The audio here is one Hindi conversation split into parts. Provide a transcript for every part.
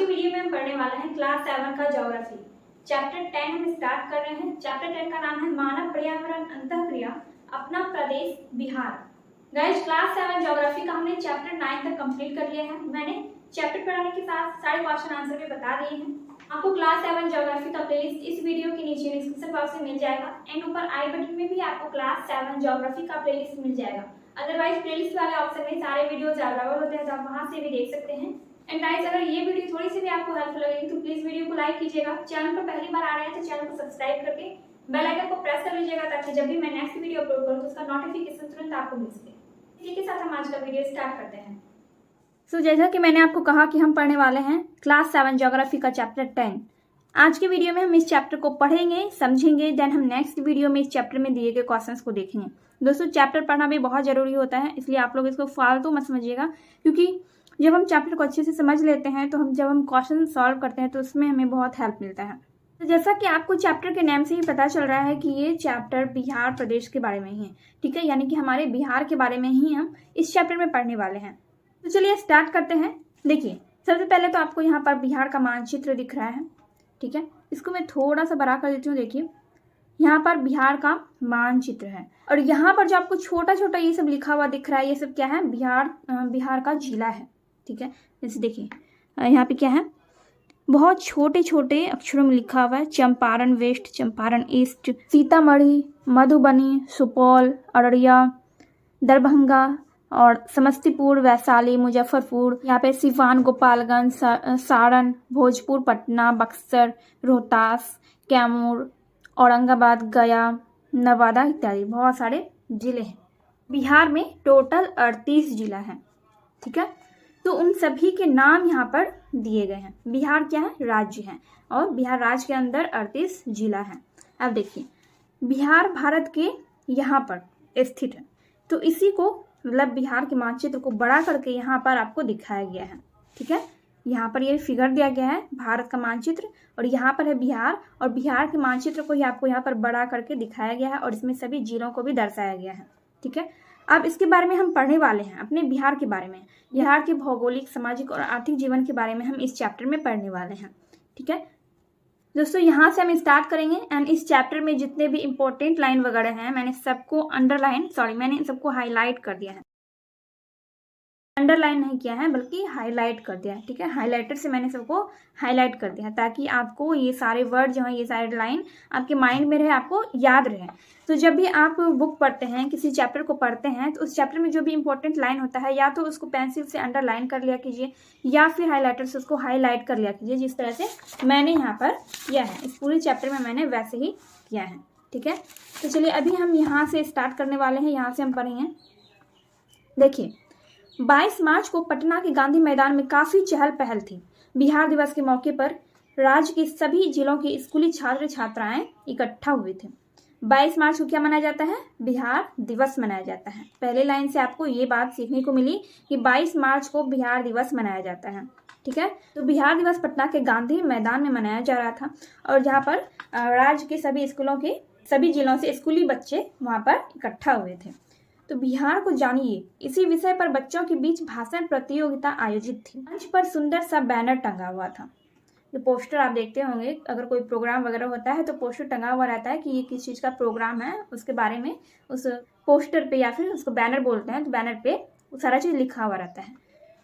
की वीडियो में हम पढ़ने वाले हैं क्लास 7 का ज्योग्राफी। चैप्टर 10 हम स्टार्ट कर रहे हैं। चैप्टर 10 का नाम है मानव पर्यावरण अंतःक्रिया अपना Pradesh Bihar. Guys, class 7 geography का हमने चैप्टर 9 तक कंप्लीट कर लिया है। मैंने चैप्टर पढ़ाने के साथ सारे क्वेश्चन आंसर भी बता दिए हैं। आपको क्लास 7 ज्योग्राफी का प्लेलिस्ट इस वीडियो के नीचे डिस्क्रिप्शन बॉक्स में मिल जाएगा एंड ऊपर आई बटन में भी आपको क्लास 7 ज्योग्राफी का प्लेलिस्ट मिल जाएगा। अदरवाइज प्लेलिस्ट वाले ऑप्शन में सारे वीडियोस अवेलेबल होते हैं, तो आप वहां से भी देख सकते हैं। एंड गाइस, अगर ये वीडियो थोड़ी सी भी आपको हेल्पफुल लगेगी तो प्लीज वीडियो को लाइक कीजिएगा। चैनल पर पहली बार आ रहे हैं तो चैनल को सब्सक्राइब करके बेल आइकन को प्रेस कर लीजिएगा ताकि जब भी मैं नेक्स्ट वीडियो अपलोड करूं तो उसका नोटिफिकेशन तुरंत आपको मिल सके। इसी के साथ हम आज का वीडियो स्टार्ट करते हैं। जैसा कि मैंने आपको कहा कि हम पढ़ने वाले हैं क्लास 7 ज्योग्राफी का चैप्टर 10। आज के वीडियो में हम इस चैप्टर को पढ़ेंगे, समझेंगे, देन हम नेक्स्ट वीडियो में इस चैप्टर में दिए गए क्वेश्चंस को देखेंगे। दोस्तों, चैप्टर पढ़ना भी बहुत जरूरी होता है, इसलिए आप लोग इसको फालतू मत समझिएगा, क्योंकि जब हम चैप्टर को अच्छे से समझ लेते हैं तो जब हम क्वेश्चन सॉल्व करते हैं तो उसमें हमें बहुत हेल्प मिलता है। तो जैसा कि आपको चैप्टर के नाम से ही पता चल रहा है कि ये चैप्टर बिहार प्रदेश के बारे में ही है, ठीक है, यानी कि हमारे बिहार के बारे में ही हम इस चैप्टर में पढ़ने वाले हैं। तो चलिए स्टार्ट करते हैं। देखिए, सबसे पहले तो आपको यहाँ पर बिहार का मानचित्र दिख रहा है, ठीक है। इसको मैं थोड़ा सा बड़ा कर देती हूँ। देखिए, यहाँ पर बिहार का मानचित्र है और यहाँ पर जो आपको छोटा छोटा ये सब लिखा हुआ दिख रहा है, ये सब क्या है? बिहार का जिला है, ठीक है। जैसे देखिए, यहाँ पे क्या है, बहुत छोटे छोटे अक्षरों में लिखा हुआ है चंपारण वेस्ट, चंपारण ईस्ट, सीतामढ़ी, मधुबनी, सुपौल, अररिया, दरभंगा और समस्तीपुर, वैशाली, मुजफ्फरपुर, यहाँ पे सिवान, गोपालगंज, सारण, भोजपुर, पटना, बक्सर, रोहतास, कैमूर, औरंगाबाद, गया, नवादा इत्यादि बहुत सारे जिले हैं। बिहार में टोटल 38 जिला हैं, ठीक है। तो उन सभी के नाम यहाँ पर दिए गए हैं। बिहार क्या है? राज्य है और बिहार राज्य के अंदर 38 जिला हैं। अब देखिए, बिहार भारत के यहाँ पर स्थित है, तो इसी को मतलब बिहार के मानचित्र को बड़ा करके यहाँ पर आपको दिखाया गया है, ठीक है। यहाँ पर ये फिगर दिया गया है भारत का मानचित्र और यहाँ पर है बिहार, और बिहार के मानचित्र को ही आपको यहाँ पर बड़ा करके दिखाया गया है और इसमें सभी जिलों को भी दर्शाया गया है, ठीक है। अब इसके बारे में हम पढ़ने वाले हैं, अपने बिहार के बारे में, बिहार के भौगोलिक, सामाजिक और आर्थिक जीवन के बारे में हम इस चैप्टर में पढ़ने वाले हैं, ठीक है। दोस्तों, यहाँ से हम स्टार्ट करेंगे एंड इस चैप्टर में जितने भी इंपॉर्टेंट लाइन वगैरह हैं मैंने सबको मैंने सबको हाईलाइट कर दिया है। अंडरलाइन नहीं किया है बल्कि हाईलाइट कर दिया है, ठीक है। हाईलाइटर से मैंने सबको हाईलाइट कर दिया है ताकि आपको ये सारे वर्ड जो है, ये सारे लाइन आपके माइंड में रहे, आपको याद रहे। तो जब भी आप बुक पढ़ते हैं, किसी चैप्टर को पढ़ते हैं, तो उस चैप्टर में जो भी इंपॉर्टेंट लाइन होता है या तो उसको पेंसिल से अंडरलाइन कर लिया कीजिए या फिर हाईलाइटर से उसको हाईलाइट कर लिया कीजिए, जिस तरह से मैंने यहाँ पर किया है। इस पूरे चैप्टर में मैंने वैसे ही किया है, ठीक है। तो चलिए अभी हम यहाँ से स्टार्ट करने वाले हैं, यहाँ से हम पढ़ेंगे। देखिए, 22 मार्च को पटना के गांधी मैदान में काफी चहल पहल थी। बिहार दिवस के मौके पर राज्य के सभी जिलों के स्कूली छात्र छात्राएं इकट्ठा हुए थे। 22 मार्च को क्या मनाया जाता है? बिहार दिवस मनाया जाता है। पहले लाइन से आपको ये बात सीखने को मिली कि 22 मार्च को बिहार दिवस मनाया जाता है, ठीक है। तो बिहार दिवस पटना के गांधी मैदान में मनाया जा रहा था और जहाँ पर राज्य के सभी जिलों से स्कूली बच्चे वहां पर इकट्ठा हुए थे। तो बिहार को जानिए, इसी विषय पर बच्चों के बीच भाषण प्रतियोगिता आयोजित थी। मंच पर सुंदर सा बैनर टंगा हुआ था। जो पोस्टर आप देखते होंगे, अगर कोई प्रोग्राम वगैरह होता है तो पोस्टर टंगा हुआ रहता है कि ये किस चीज का प्रोग्राम है, उसके बारे में उस पोस्टर पे या फिर उसको बैनर बोलते हैं, तो बैनर पे वो सारा चीज लिखा हुआ रहता है।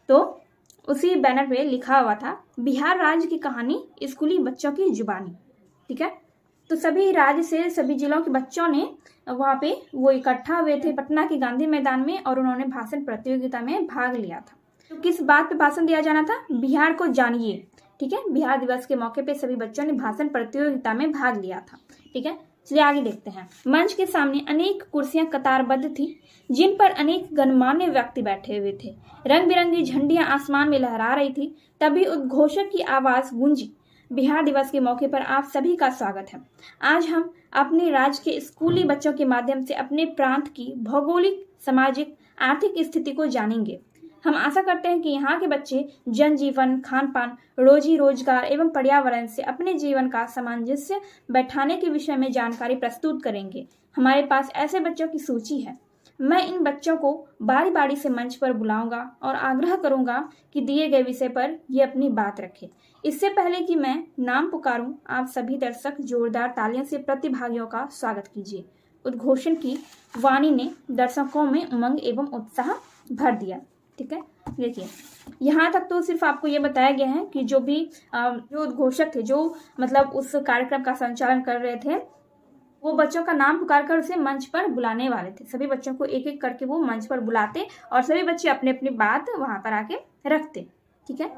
तो उसी बैनर पे लिखा हुआ था बिहार राज्य की कहानी स्कूली बच्चों की जुबानी, ठीक है। तो सभी राज्य से सभी जिलों के बच्चों ने वहाँ पे वो इकट्ठा हुए थे पटना के गांधी मैदान में और उन्होंने भाषण प्रतियोगिता में भाग लिया था। तो किस बात पे भाषण दिया जाना था? बिहार को जानिए, ठीक है। बिहार दिवस के मौके पे सभी बच्चों ने भाषण प्रतियोगिता में भाग लिया था, ठीक है। चलिए आगे देखते हैं। मंच के सामने अनेक कुर्सियां कतारबद्ध थी जिन पर अनेक गणमान्य व्यक्ति बैठे हुए थे। रंग बिरंगी झंडियां आसमान में लहरा रही थी। तभी उद्घोषक की आवाज गूंजी, बिहार दिवस के मौके पर आप सभी का स्वागत है। आज हम अपने राज्य के स्कूली बच्चों के माध्यम से अपने प्रांत की भौगोलिक, सामाजिक, आर्थिक स्थिति को जानेंगे। हम आशा करते हैं कि यहाँ के बच्चे जनजीवन, खान पान, रोजी रोजगार एवं पर्यावरण से अपने जीवन का सामंजस्य बैठाने के विषय में जानकारी प्रस्तुत करेंगे। हमारे पास ऐसे बच्चों की सूची है। मैं इन बच्चों को बारी बारी से मंच पर बुलाऊंगा और आग्रह करूंगा कि दिए गए विषय पर ये अपनी बात रखें। इससे पहले कि मैं नाम पुकारूं, आप सभी दर्शक जोरदार तालियों से प्रतिभागियों का स्वागत कीजिए। उद्घोषण की वाणी ने दर्शकों में उमंग एवं उत्साह भर दिया। ठीक है, देखिए यहाँ तक तो सिर्फ आपको ये बताया गया है कि जो भी जो उद्घोषक थे, जो मतलब उस कार्यक्रम का संचालन कर रहे थे, वो बच्चों का नाम पुकार कर उसे मंच पर बुलाने वाले थे। सभी बच्चों को एक एक करके वो मंच पर बुलाते और सभी बच्चे अपनी अपनी बात वहां पर आके रखते। ठीक है,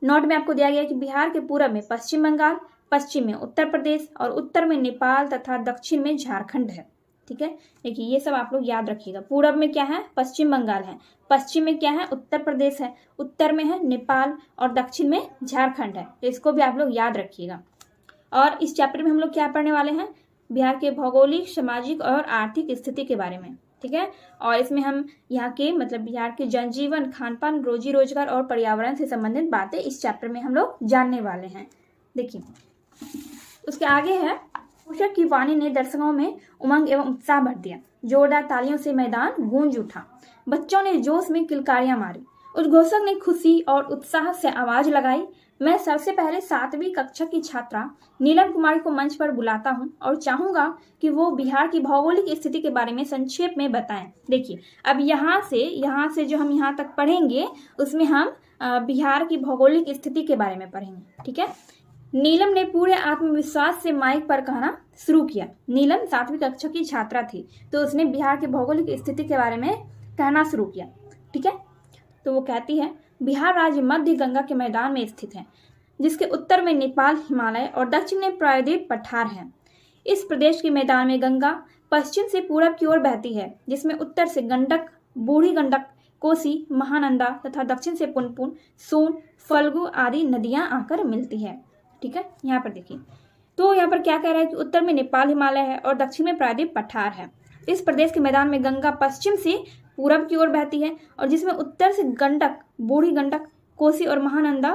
नोट में आपको दिया गया कि बिहार के पूरब में पश्चिम बंगाल, पश्चिम में उत्तर प्रदेश और उत्तर में नेपाल तथा दक्षिण में झारखंड है। ठीक है, देखिए ये सब आप लोग याद रखिएगा। पूरब में क्या है? पश्चिम बंगाल है। पश्चिम में क्या है? उत्तर प्रदेश है। उत्तर में है नेपाल और दक्षिण में झारखंड है। तो इसको भी आप लोग याद रखिएगा। और इस चैप्टर में हम लोग क्या पढ़ने वाले हैं? बिहार के भौगोलिक, सामाजिक और आर्थिक स्थिति के बारे में। ठीक है, और इसमें हम यहाँ के मतलब बिहार के जनजीवन, खान पान, रोजी रोजगार और पर्यावरण से संबंधित बातें इस चैप्टर में हम लोग जानने वाले हैं। देखिए उसके आगे है, उद्घोषक की वाणी ने दर्शकों में उमंग एवं उत्साह भर दिया। जोरदार तालियों से मैदान गूंज उठा। बच्चों ने जोश में किलकारियां मारी। उद्घोषक ने खुशी और उत्साह से आवाज लगाई। मैं सबसे पहले 7वीं कक्षा की छात्रा नीलम कुमारी को मंच पर बुलाता हूं और चाहूंगा कि वो बिहार की भौगोलिक स्थिति के बारे में संक्षेप में बताएं। देखिए अब यहाँ से जो हम यहाँ तक पढ़ेंगे उसमें हम बिहार की भौगोलिक स्थिति के बारे में पढ़ेंगे। ठीक है, नीलम ने पूरे आत्मविश्वास से माइक पर कहना शुरू किया। नीलम 7वीं कक्षा की छात्रा थी, तो उसने बिहार की भौगोलिक स्थिति के बारे में कहना शुरू किया। ठीक है, तो वो कहती है, बिहार राज्य मध्य गंगा के मैदान में स्थित है, जिसके उत्तर में नेपाल, हिमालय और दक्षिण में प्रायद्वीप पठार है। इस प्रदेश के मैदान में गंगा पश्चिम से पूरब की ओर बहती है, जिसमें उत्तर से गंडक, बूढ़ी गंडक, कोसी, महानंदा तथा दक्षिण से पुनपुन, सोन, फल्गु आदि नदियां आकर मिलती है। ठीक है, यहाँ पर देखिए, तो यहाँ पर क्या कह रहा है कि उत्तर में नेपाल, हिमालय है और दक्षिण में प्रायद्वीप पठार है। इस प्रदेश के मैदान में गंगा पश्चिम से पूरब की ओर बहती है और जिसमें उत्तर से गंडक, बूढ़ी गंडक, कोसी और महानंदा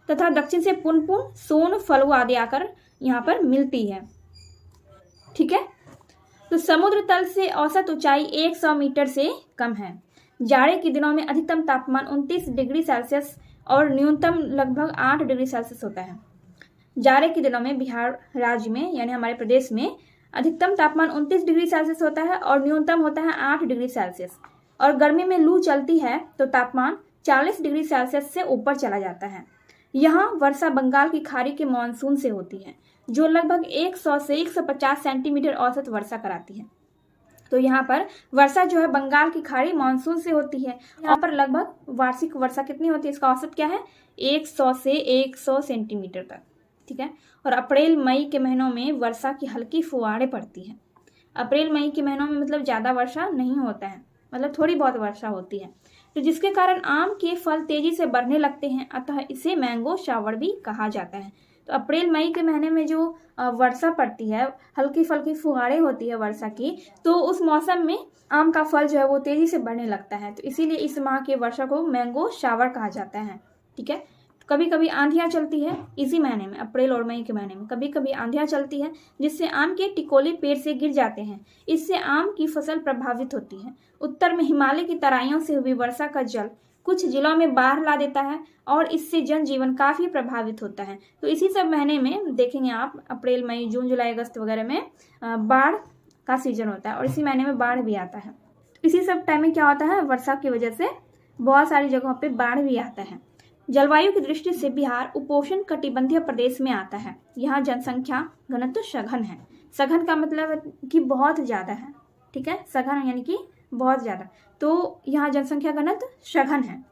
तथा दक्षिण से पुनपुन, सोन, फल्गु आदि आकर यहाँ पर मिलती है। ठीक है, तो समुद्र तल से औसत ऊंचाई 100 मीटर से कम है। जाड़े के दिनों में अधिकतम तापमान 29 डिग्री सेल्सियस और न्यूनतम लगभग 8 डिग्री सेल्सियस होता है। जाड़े के दिनों में बिहार राज्य में यानी हमारे प्रदेश में अधिकतम तापमान 29 डिग्री सेल्सियस होता है और न्यूनतम होता है 8 डिग्री सेल्सियस। और गर्मी में लू चलती है तो तापमान 40 डिग्री सेल्सियस से ऊपर चला जाता है। यहाँ वर्षा बंगाल की खाड़ी के मानसून से होती है, जो लगभग 100 से 150 सेंटीमीटर औसत वर्षा कराती है। तो यहाँ पर वर्षा जो है बंगाल की खाड़ी मानसून से होती है। यहाँ पर लगभग वार्षिक वर्षा कितनी होती है? इसका औसत क्या है? 100 से 100 सेंटीमीटर तक। ठीक है, और अप्रैल मई के महीनों में वर्षा की हल्की फुहारें पड़ती है। अप्रैल मई के महीनों में मतलब ज्यादा वर्षा नहीं होता है, मतलब थोड़ी बहुत वर्षा होती है, तो जिसके कारण आम के फल तेजी से बढ़ने लगते हैं, अतः इसे मैंगो शावर भी कहा जाता है। तो अप्रैल मई के महीने में जो वर्षा पड़ती है, हल्की फल्की फुहारें होती है वर्षा की, तो उस मौसम में आम का फल जो है वो तेजी से बढ़ने लगता है, तो इसीलिए इस माह की वर्षा को मैंगो शावर कहा जाता है। ठीक है, कभी कभी आंधियां चलती है इसी महीने में, अप्रैल और मई के महीने में कभी कभी आंधियां चलती है, जिससे आम के टिकोले पेड़ से गिर जाते हैं। इससे आम की फसल प्रभावित होती है। उत्तर में हिमालय की तराइयों से हुई वर्षा का जल कुछ जिलों में बाढ़ ला देता है और इससे जनजीवन काफी प्रभावित होता है। तो इसी सब महीने में देखेंगे आप, अप्रैल, मई, जून, जुलाई, अगस्त वगैरह में बाढ़ का सीजन होता है और इसी महीने में बाढ़ भी आता है। तो इसी सब टाइम में क्या होता है, वर्षा की वजह से बहुत सारी जगहों पे बाढ़ भी आता है। जलवायु की दृष्टि से बिहार उपोष्ण कटिबंधीय प्रदेश में आता है। यहाँ जनसंख्या घनत्व सघन है। सघन का मतलब कि बहुत ज्यादा है। ठीक है, सघन यानी कि बहुत ज्यादा, तो यहाँ जनसंख्या घनत्व सघन है।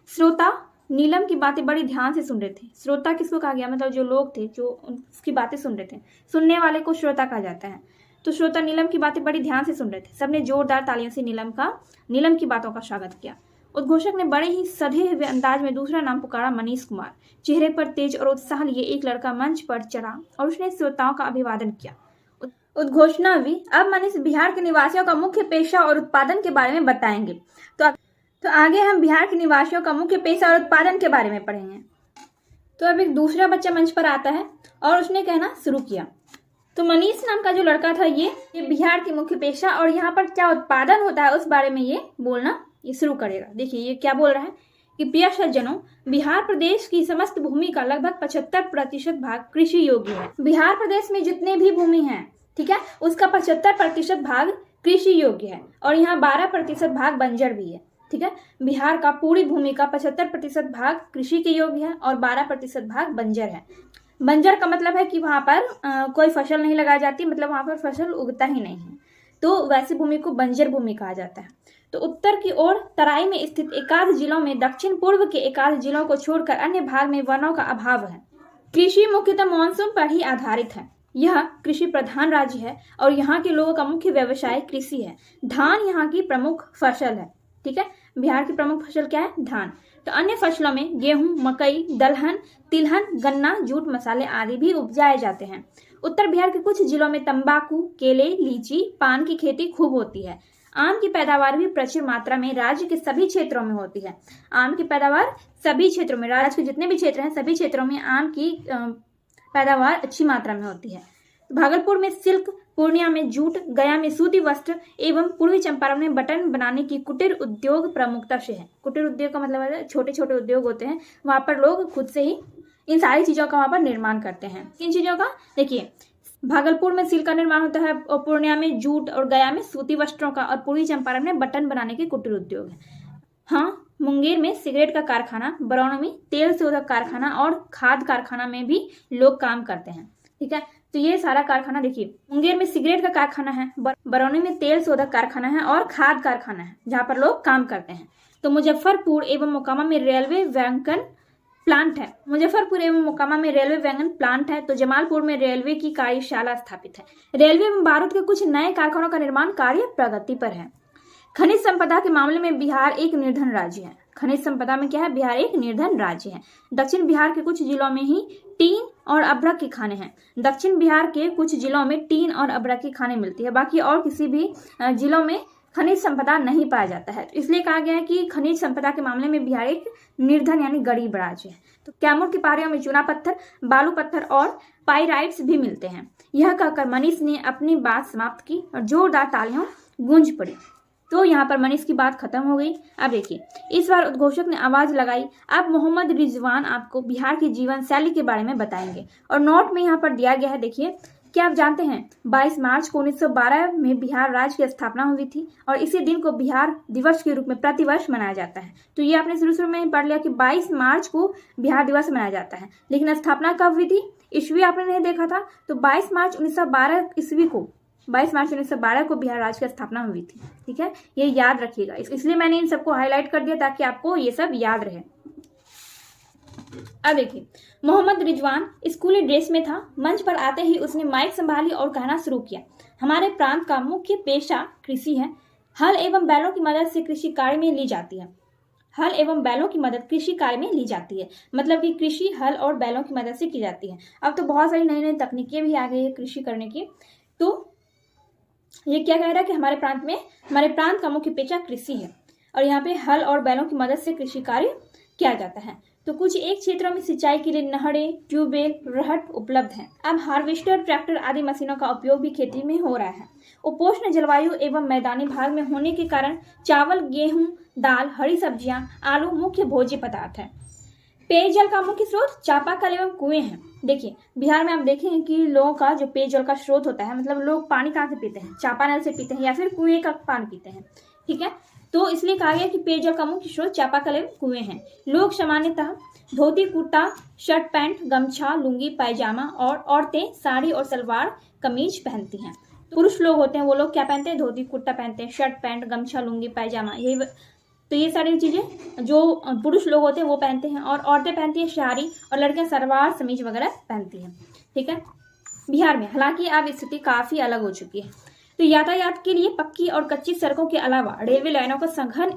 श्रोता नीलम की बातें बड़ी ध्यान से सुन रहे थे। श्रोता किसको कहा गया? मतलब जो लोग थे जो उसकी बातें सुन रहे थे, सुनने वाले को श्रोता कहा जाता है। तो श्रोता नीलम की बातें बड़ी ध्यान से सुन रहे थे। सबने जोरदार तालियों से नीलम की बातों का स्वागत किया। उद्घोषक ने बड़े ही सधे हुए अंदाज में दूसरा नाम पुकारा, मनीष कुमार। चेहरे पर तेज और उत्साह लिए एक लड़का मंच पर चढ़ा और उसने श्रोताओं का अभिवादन किया। उद्घोषणा हुई, अब मनीष बिहार के निवासियों का मुख्य पेशा और उत्पादन के बारे में बताएंगे। तो आगे हम बिहार के निवासियों का मुख्य पेशा और उत्पादन के बारे में पढ़ेंगे। तो अब एक दूसरा बच्चा मंच पर आता है और उसने कहना शुरू किया, तो मनीष नाम का जो लड़का था ये बिहार की मुख्य पेशा और यहाँ पर क्या उत्पादन होता है उस बारे में ये बोलना ये शुरू करेगा। देखिए ये क्या बोल रहा है कि प्रिय सज्जनों, बिहार प्रदेश की समस्त भूमि का लगभग 75% भाग कृषि योग्य है। बिहार प्रदेश में जितने भी भूमि है, ठीक है, उसका 75% भाग कृषि योग्य है और यहाँ 12% भाग बंजर भी है। ठीक है, बिहार का पूरी भूमि का 75% भाग कृषि के योग्य है और 12% भाग बंजर है। बंजर का मतलब है कि वहां पर कोई फसल नहीं लगाई जाती, मतलब वहां पर फसल उगता ही नहीं है, तो वैसी भूमि को बंजर भूमि कहा जाता है। तो उत्तर की ओर तराई में स्थित एकाध जिलों में दक्षिण पूर्व के एकाध जिलों को छोड़कर अन्य भाग में वनों का अभाव है। कृषि मुख्यतः मानसून पर ही आधारित है। यह कृषि प्रधान राज्य है और यहाँ के लोगों का मुख्य व्यवसाय कृषि है। धान यहाँ की प्रमुख फसल है। ठीक है, बिहार की प्रमुख फसल क्या है? धान। तो अन्य फसलों में गेहूं, मकई, दलहन, तिलहन, गन्ना, जूट, मसाले आदि भी उपजाए जाते हैं। उत्तर बिहार के कुछ जिलों में तंबाकू, केले, लीची, पान की खेती खूब होती है। आम की पैदावार भी प्रचुर मात्रा में राज्य के सभी क्षेत्रों में होती है। आम की पैदावार सभी क्षेत्रों में, राज्य के जितने भी क्षेत्र हैं सभी क्षेत्रों में आम की पैदावार अच्छी मात्रा में होती है। भागलपुर में सिल्क, पूर्णिया में जूट, गया में सूती वस्त्र एवं पूर्वी चंपारण में बटन बनाने की कुटीर उद्योग प्रमुखता से है। कुटीर उद्योग का मतलब है छोटे छोटे उद्योग होते हैं, वहां पर लोग खुद से ही इन सारी चीजों का वहां पर निर्माण करते हैं। किन चीजों का? देखिए, भागलपुर में सिल्क का निर्माण होता है और पूर्णिया में जूट और गया में सूती वस्त्रों का और पूर्वी चंपारण में बटन बनाने के कुटीर उद्योग है। हाँ, मुंगेर में सिगरेट का कारखाना, बरौनी में तेल शोधक कारखाना और खाद कारखाना में भी लोग काम करते हैं। ठीक है, तो ये सारा कारखाना देखिए, मुंगेर में सिगरेट का कारखाना है, बरौनी में तेल शोधक कारखाना है और खाद कारखाना है जहाँ पर लोग काम करते हैं। तो मुजफ्फरपुर एवं मोकामा में रेलवे वैगन प्लांट है। मुजफ्फरपुर एवं मोकामा में रेलवे वैगन प्लांट है। तो जमालपुर में रेलवे की कार्यशाला स्थापित है। रेलवे एवं बारूद के कुछ नए कारखानों का निर्माण कार्य प्रगति पर है। खनिज संपदा के मामले में बिहार एक निर्धन राज्य है। खनिज संपदा में क्या है? बिहार एक निर्धन राज्य है। दक्षिण बिहार के कुछ जिलों में ही टीन और अभ्रक की खानें हैं। दक्षिण बिहार के कुछ जिलों में टीन और अभ्रक की खानें मिलती है, बाकी और किसी भी जिलों में खनिज संपदा नहीं पाया जाता है। तो इसलिए कहा गया है कि खनिज संपदा के मामले में बिहार एक निर्धन यानी गरीब राज्य है। तो कैमूर की पहाड़ियों में चूना पत्थर, बालू पत्थर और पाइराइट्स भी मिलते हैं। यह कहकर मनीष ने अपनी बात समाप्त की और जोरदार तालियां गूंज पड़ी। तो यहाँ पर मनीष की बात खत्म हो गई। अब देखिए, इस बार उद्घोषक ने आवाज लगाई, अब मोहम्मद रिजवान आपको बिहार की जीवन शैली के बारे में बताएंगे। और नोट में यहाँ पर दिया गया है, देखिए, क्या आप जानते हैं 22 मार्च को 1912 में बिहार राज्य की स्थापना हुई थी और इसी दिन को बिहार दिवस के रूप में प्रतिवर्ष मनाया जाता है। तो ये आपने शुरू में पढ़ लिया कि 22 मार्च को बिहार दिवस मनाया जाता है, लेकिन स्थापना कब हुई थी? ईस्वी आपने नहीं देखा था। तो 22 मार्च 1912 ईस्वी को, 22 मार्च 1912 को बिहार राज्य की स्थापना हुई थी। ठीक है, ये याद रखिएगा, इसलिए मैंने इन सबको हाईलाइट कर दिया ताकि आपको ये सब याद रहे। अब देखिए, मोहम्मद रिजवान स्कूली ड्रेस में था। मंच पर आते ही उसने माइक संभाली और कहना शुरू किया, हमारे प्रांत का मुख्य पेशा कृषि है। हल एवं बैलों की मदद से कृषि कार्य में ली जाती है। हल एवं बैलों की मदद कृषि कार्य में ली जाती है, मतलब कि कृषि हल और बैलों की मदद से की जाती है। अब तो बहुत सारी नई नई तकनीकें भी आ गई है कृषि करने की। तो ये क्या कह रहा है कि हमारे प्रांत का मुख्य पेशा कृषि है और यहाँ पे हल और बैलों की मदद से कृषि कार्य किया जाता है। तो कुछ एक क्षेत्रों में सिंचाई के लिए नहरें, ट्यूबवेल, रहट उपलब्ध हैं। अब हार्वेस्टर, ट्रैक्टर आदि मशीनों का उपयोग भी खेती में हो रहा है। उपोष्ण जलवायु एवं मैदानी भाग में होने के कारण चावल, गेहूं, दाल, हरी सब्जियां, आलू मुख्य भोज्य पदार्थ है। पेयजल का मुख्य स्रोत चापाकल एवं कुएं हैं। देखिए, बिहार में आप देखेंगे कि लोगों का जो पेयजल का स्रोत होता है, मतलब लोग पानी कहाँ से पीते हैं? चापानल से पीते हैं या फिर कुएं का पानी पीते हैं। ठीक है, तो इसलिए कहा गया कि पेयजल का मुख्य स्रोत चापाकल एवं कुएं हैं। लोग सामान्यतः धोती, कुर्ता, शर्ट पैंट, गमछा, लुंगी, पायजामा और औरतें साड़ी और सलवार कमीज पहनती हैं। पुरुष लोग होते हैं वो लोग क्या पहनते हैं? धोती कुर्ता पहनते हैं, शर्ट पैंट, गमछा, लुंगी, पायजामा, यही। तो ये सारी चीजें जो पुरुष लोग होते हैं वो पहनते हैं और औरतें पहनती हैं साड़ी और लड़कियां सलवार समीज वगैरह पहनती हैं। ठीक है, बिहार में हालांकि अब स्थिति काफी अलग हो चुकी है। तो यातायात के लिए पक्की और कच्ची सड़कों के अलावा रेलवे लाइनों का सघन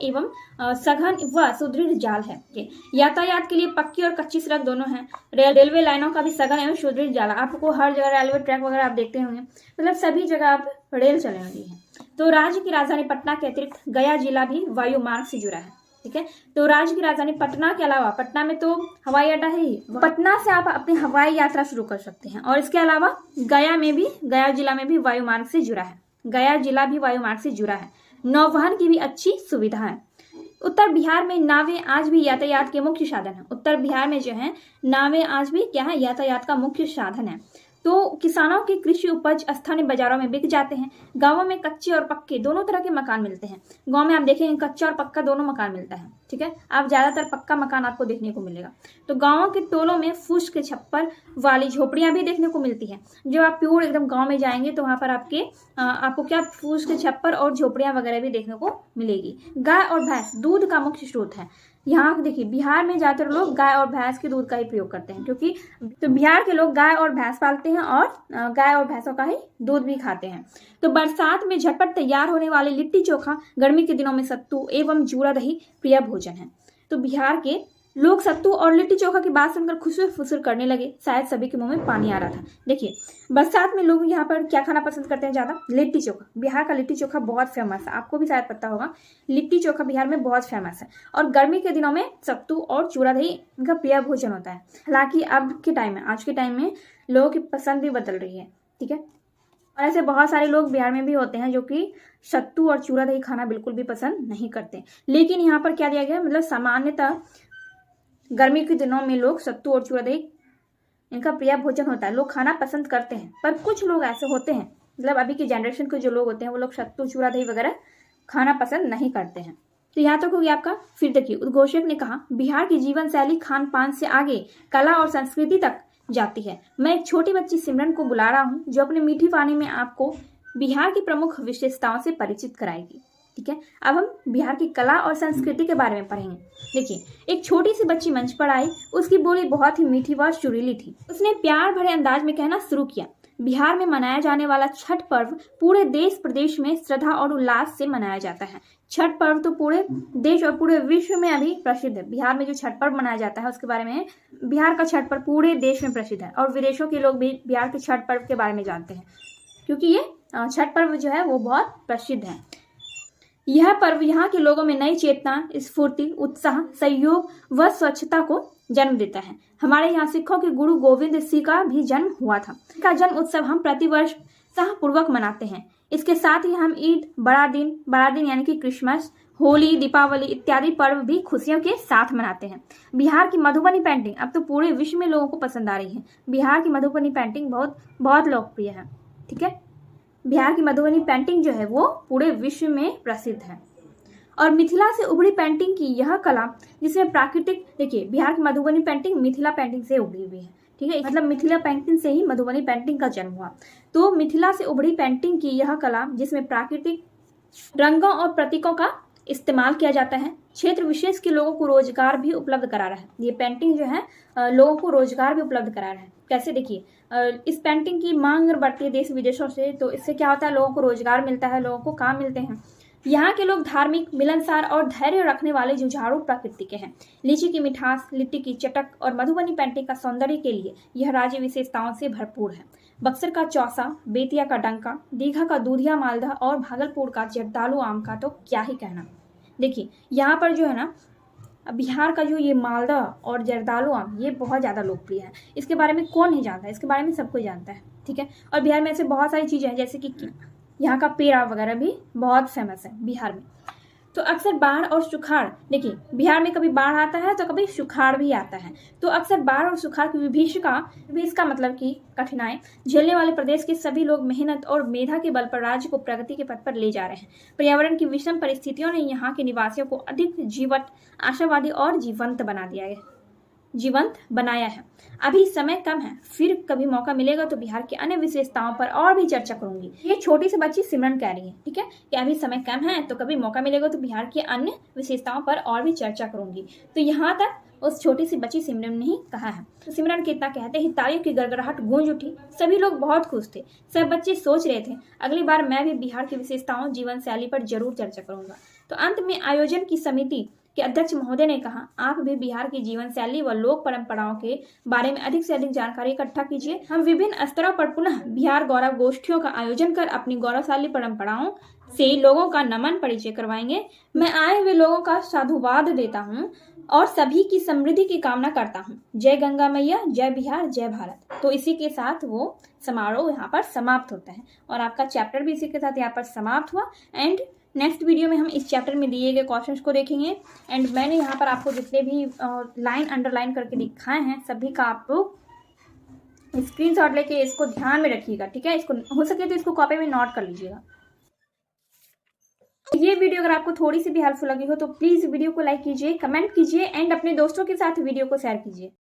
व सुदृढ़ जाल है। यातायात के लिए पक्की और कच्ची सड़क दोनों हैं। रेलवे लाइनों का भी सघन एवं सुदृढ़ जाल, आपको हर जगह रेलवे ट्रैक वगैरह आप देखते होंगे, मतलब सभी जगह आप रेल चले हुई है। तो राज्य की राजधानी पटना के अतिरिक्त गया जिला भी वायु मार्ग से जुड़ा है। ठीक है। तो राज्य की राजधानी पटना के अलावा, पटना में तो हवाई अड्डा है ही, पटना से आप अपनी हवाई यात्रा शुरू कर सकते हैं। और इसके अलावा गया जिला में भी वायुमार्ग से जुड़ा है, गया जिला भी वायुमार्ग से जुड़ा है। नौवहन की भी अच्छी सुविधा है। उत्तर बिहार में नावें आज भी यातायात के मुख्य साधन है। उत्तर बिहार में जो है नावें आज भी क्या है, यातायात का मुख्य साधन है। तो किसानों के कृषि उपज स्थानीय बाजारों में बिक जाते हैं। गांवों में कच्चे और पक्के दोनों तरह के मकान मिलते हैं। गांव में आप देखेंगे कच्चा और पक्का दोनों मकान मिलता है, ठीक है। आप ज्यादातर पक्का मकान आपको देखने को मिलेगा। तो गांवों के टोलों में फूस के छप्पर वाली झोपड़ियां भी देखने को मिलती है। जब आप प्योर एकदम गाँव में जाएंगे तो वहां पर आपको क्या फूस के छप्पर और झोपड़ियां वगैरह भी देखने को मिलेगी। गाय और भैंस दूध का मुख्य स्रोत है। यहाँ देखिए बिहार में ज्यादातर लोग गाय और भैंस के दूध का ही प्रयोग करते हैं, क्योंकि तो बिहार के लोग गाय और भैंस पालते हैं और गाय और भैंसों का ही दूध भी खाते हैं। तो बरसात में झटपट तैयार होने वाले लिट्टी चोखा, गर्मी के दिनों में सत्तू एवं जूरा दही प्रिय भोजन है। तो बिहार के लोग सत्तू और लिट्टी चोखा की बात सुनकर खुसुर फुसुर करने लगे। शायद सभी के मुंह में पानी आ रहा था। देखिए बरसात में लोग यहाँ पर क्या खाना पसंद करते हैं ज्यादा, लिट्टी चोखा। बिहार का लिट्टी चोखा बहुत फेमस है, आपको भी शायद पता होगा। लिट्टी चोखा बिहार में बहुत फेमस है। और गर्मी के दिनों में सत्तू और चूड़ा दही इनका प्रिय भोजन होता है। हालांकि अब के टाइम में, आज के टाइम में लोगों की पसंद भी बदल रही है, ठीक है। और ऐसे बहुत सारे लोग बिहार में भी होते हैं जो कि सत्तू और चूड़ा दही खाना बिल्कुल भी पसंद नहीं करते। लेकिन यहाँ पर क्या दिया गया, मतलब सामान्यतः गर्मी के दिनों में लोग सत्तू और चूड़ा दही इनका प्रिय भोजन होता है, लोग खाना पसंद करते हैं। पर कुछ लोग ऐसे होते हैं, मतलब अभी के जनरेशन के जो लोग होते हैं वो लोग सत्तू चूड़ा दही वगैरह खाना पसंद नहीं करते हैं। तो यहाँ तक हो गया आपका। फिर देखिए उद्घोषक ने कहा बिहार की जीवन शैली खान पान से आगे कला और संस्कृति तक जाती है। मैं एक छोटी बच्ची सिमरन को बुला रहा हूँ जो अपने मीठी वाणी में आपको बिहार की प्रमुख विशेषताओं से परिचित कराएगी, ठीक है। अब हम बिहार की कला और संस्कृति के बारे में पढ़ेंगे। देखिए एक छोटी सी बच्ची मंच पर आई, उसकी बोली बहुत ही मीठी व सुरीली थी। उसने प्यार भरे अंदाज में कहना शुरू किया, बिहार में मनाया जाने वाला छठ पर्व पूरे देश प्रदेश में श्रद्धा और उल्लास से मनाया जाता है। छठ पर्व तो पूरे देश और पूरे विश्व में अभी प्रसिद्ध है। बिहार में जो छठ पर्व मनाया जाता है उसके बारे में, बिहार का छठ पर्व पूरे देश में प्रसिद्ध है और विदेशों के लोग भी बिहार के छठ पर्व के बारे में जानते हैं, क्योंकि ये छठ पर्व जो है वो बहुत प्रसिद्ध है। यह पर्व यहाँ के लोगों में नई चेतना, स्फूर्ति, उत्साह, सहयोग व स्वच्छता को जन्म देता है। हमारे यहाँ सिखों के गुरु गोविंद सिंह का भी जन्म हुआ था। इसका जन्म उत्सव हम प्रतिवर्ष उत्साहपूर्वक मनाते हैं। इसके साथ ही हम ईद, बड़ा दिन यानी कि क्रिसमस, होली, दीपावली इत्यादि पर्व भी खुशियों के साथ मनाते हैं। बिहार की मधुबनी पेंटिंग अब तो पूरे विश्व में लोगों को पसंद आ रही है। बिहार की मधुबनी पेंटिंग बहुत लोकप्रिय है, ठीक है। बिहार की मधुबनी पेंटिंग जो है वो पूरे विश्व में प्रसिद्ध है। और मिथिला से उभरी पेंटिंग की यह कला जिसमें प्राकृतिक, देखिए बिहार की मधुबनी पेंटिंग मिथिला पेंटिंग से उभरी हुई है, ठीक है। मतलब मिथिला पेंटिंग से ही मधुबनी पेंटिंग का जन्म हुआ। तो मिथिला से उभरी पेंटिंग की यह कला जिसमें प्राकृतिक रंगों और प्रतीकों का इस्तेमाल किया जाता है, क्षेत्र विशेष के लोगों को रोजगार भी उपलब्ध करा रहा है। ये पेंटिंग जो है लोगों को रोजगार भी उपलब्ध करा रहा है। कैसे, देखिए इस पेंटिंग की मांग बढ़ती है देश विदेशों से, तो इससे क्या होता है, लोगों को रोजगार मिलता है, लोगों को काम मिलते हैं। यहाँ के लोग धार्मिक, मिलनसार और धैर्य रखने वाले जुझारू प्रकृति के हैं। लीची की मिठास, लिट्टी की चटक और मधुबनी पेंटिंग का सौंदर्य के लिए यह राज्य विशेषताओं से भरपूर है। बक्सर का चौसा, बेतिया का डंका, दीघा का दूधिया मालदा और भागलपुर का जर्दालू आम का तो क्या ही कहना। देखिए यहाँ पर जो है ना, बिहार का जो ये मालदा और जर्दालू आम ये बहुत ज़्यादा लोकप्रिय है। इसके बारे में कौन नहीं जानता है, इसके बारे में सब कोई जानता है, ठीक है। और बिहार में ऐसे बहुत सारी चीज़ें हैं, जैसे कि यहाँ का पेड़ा वगैरह भी बहुत फेमस है बिहार में। तो अक्सर बाढ़ और सुखाड़, देखिए बिहार में कभी बाढ़ आता है तो कभी सुखाड़ भी आता है। तो अक्सर बाढ़ और सुखाड़ की विभीषिका मतलब कि कठिनाई झेलने वाले प्रदेश के सभी लोग मेहनत और मेधा के बल पर राज्य को प्रगति के पथ पर ले जा रहे हैं। पर्यावरण की विषम परिस्थितियों ने यहाँ के निवासियों को अधिक जीवंत, आशावादी और जीवंत बनाया है। अभी समय कम है, फिर कभी मौका मिलेगा तो बिहार की अन्य विशेषताओं पर और भी चर्चा करूंगी। ये छोटी सी बच्ची सिमरन कह रही है, ठीक है, कि अभी समय कम है तो कभी मौका मिलेगा तो बिहार की अन्य विशेषताओं पर और भी चर्चा करूंगी। तो यहाँ तक उस छोटी सी बच्ची सिमरन ने ही कहा है। तो सिमरन के इतना कहते ही तालियों की गड़गड़ाहट गूंज उठी। सभी लोग बहुत खुश थे। सब बच्चे सोच रहे थे अगली बार मैं भी बिहार की विशेषताओं, जीवन शैली पर जरूर चर्चा करूंगा। तो अंत में आयोजन की समिति के अध्यक्ष महोदय ने कहा, आप भी बिहार की जीवन शैली व लोक परंपराओं के बारे में अधिक से अधिक जानकारी इकट्ठा कीजिए। हम विभिन्न स्तरों पर पुनः बिहार गौरव गोष्ठियों का आयोजन कर अपनी गौरवशाली परंपराओं, से लोगों का नमन परिचय करवाएंगे। मैं आए हुए लोगों का साधुवाद देता हूँ और सभी की समृद्धि की कामना करता हूँ। जय गंगा मैया, जय बिहार, जय भारत। तो इसी के साथ वो समारोह यहाँ पर समाप्त होता है और आपका चैप्टर भी इसी के साथ यहाँ पर समाप्त हुआ। एंड नेक्स्ट वीडियो में हम इस चैप्टर में दिए गए क्वेश्चंस को देखेंगे। एंड मैंने यहाँ पर आपको जितने भी लाइन अंडरलाइन करके दिखाए हैं सभी का आप लोग स्क्रीनशॉट लेके इसको ध्यान में रखिएगा, ठीक है। इसको हो सके तो इसको कॉपी में नोट कर लीजिएगा। ये वीडियो अगर आपको थोड़ी सी भी हेल्पफुल लगी हो तो प्लीज वीडियो को लाइक कीजिए, कमेंट कीजिए एंड अपने दोस्तों के साथ वीडियो को शेयर कीजिए।